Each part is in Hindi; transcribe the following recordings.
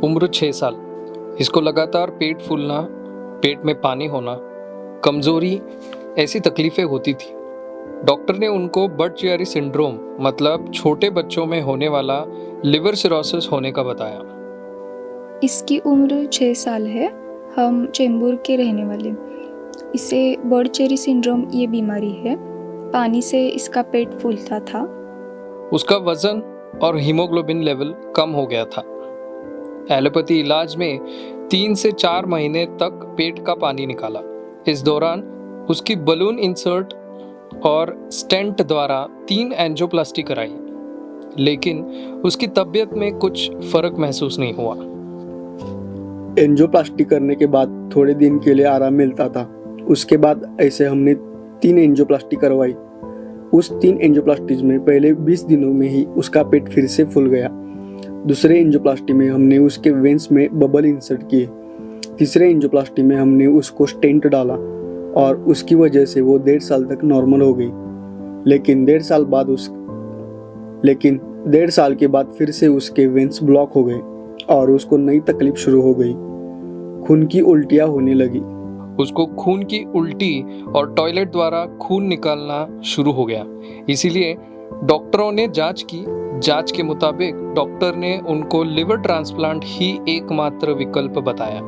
उम्र 6 साल। इसको लगातार पेट फूलना, पेट में पानी होना, कमज़ोरी ऐसी तकलीफ़ें होती थी। डॉक्टर ने उनको बर्ड-चियरी सिंड्रोम मतलब छोटे बच्चों में होने वाला लिवर सिरोसिस होने का बताया। इसकी उम्र 6 साल है। हम चेंबूर के रहने वाले। इसे बर्ड-चियरी सिंड्रोम ये बीमारी है। पानी से इसका पेट फूलता था। उसका वज़न और हीमोग्लोबिन लेवल कम हो गया था। एलोपैथी इलाज में 3 से 4 महीने तक पेट का पानी निकाला। इस दौरान उसकी बलून इंसर्ट और स्टेंट द्वारा 3 एंजियोप्लास्टी कराई, लेकिन उसकी तबीयत में कुछ फर्क महसूस नहीं हुआ। एंजियोप्लास्टी करने के बाद थोड़े दिन के लिए आराम मिलता था। उसके बाद ऐसे हमने 3 एंजियोप्लास्टी करवाई। उस 3 एंजियोप्लास्टीज में पहले 20 दिनों में ही उसका पेट फिर से फूल गया। दूसरे एंजियोप्लास्टी में हमने उसके वेंस में बबल इंसर्ट किए। तीसरे एंजियोप्लास्टी में हमने उसको स्टेंट डाला और उसकी वजह से वो 1.5 साल तक नॉर्मल हो गई। लेकिन 1.5 साल के बाद फिर से उसके वेंस ब्लॉक हो गए और उसको नई तकलीफ शुरू हो गई। खून की उल्टियाँ होने लगी। उसको खून की उल्टी और टॉयलेट द्वारा खून निकालना शुरू हो गया। इसीलिए डॉक्टरों ने जांच की। जांच के मुताबिक डॉक्टर ने उनको लिवर ट्रांसप्लांट ही एकमात्र विकल्प बताया।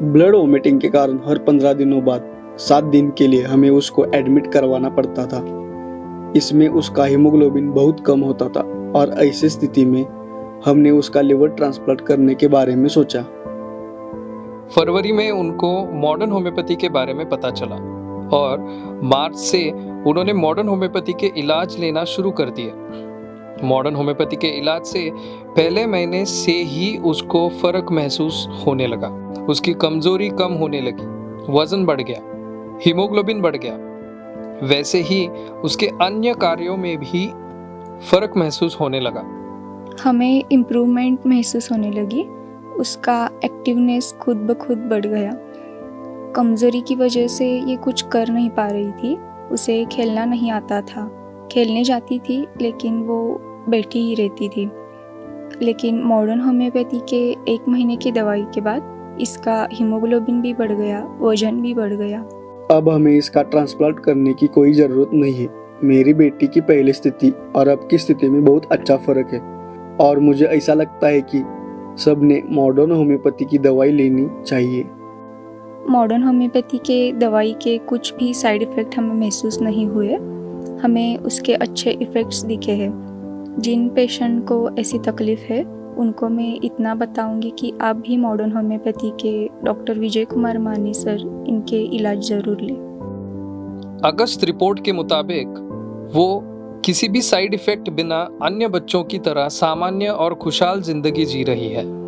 ब्लड वोमिटिंग के कारण हर 15 दिनों बाद 7 दिन के लिए हमें उसको एडमिट करवाना पड़ता था। इसमें उसका हीमोग्लोबिन बहुत कम होता था और ऐसी स्थिति में हमने उसका लिवर ट्रांसप्लांट करने के बारे में सोचा। फरवरी में उनको मॉडर्न होम्योपैथी के बारे में पता चला और मार्च से उन्होंने मॉडर्न होम्योपैथी के इलाज लेना शुरू कर दिए। मॉडर्न होम्योपैथी के इलाज से पहले महीने से ही उसको फर्क महसूस होने लगा। उसकी कमजोरी कम होने लगी, वजन बढ़ गया, हीमोग्लोबिन बढ़ गया। वैसे ही उसके अन्य कार्यों में भी फर्क महसूस होने लगा। हमें इम्प्रूवमेंट महसूस होने लगी। उसका एक्टिवनेस खुद ब खुद बढ़ गया। कमज़ोरी की वजह से ये कुछ कर नहीं पा रही थी। उसे खेलना नहीं आता था। खेलने जाती थी लेकिन वो बैठी ही रहती थी। लेकिन मॉडर्न होम्योपैथी के 1 महीने की दवाई के बाद इसका हीमोग्लोबिन भी बढ़ गया, वजन भी बढ़ गया। अब हमें इसका ट्रांसप्लांट करने की कोई ज़रूरत नहीं है। मेरी बेटी की पहली स्थिति और अब की स्थिति में बहुत अच्छा फ़र्क है और मुझे ऐसा लगता है कि सबने मॉडर्न होम्योपैथी की दवाई लेनी चाहिए। मॉडर्न होम्योपैथी के दवाई के कुछ भी साइड इफ़ेक्ट हमें महसूस नहीं हुए। हमें उसके अच्छे इफ़ेक्ट्स दिखे हैं। जिन पेशेंट को ऐसी तकलीफ़ है उनको मैं इतना बताऊंगी कि आप भी मॉडर्न होम्योपैथी के डॉक्टर विजय कुमार मानी सर इनके इलाज ज़रूर लें। अगस्त रिपोर्ट के मुताबिक वो किसी भी साइड इफेक्ट बिना अन्य बच्चों की तरह सामान्य और खुशहाल जिंदगी जी रही है।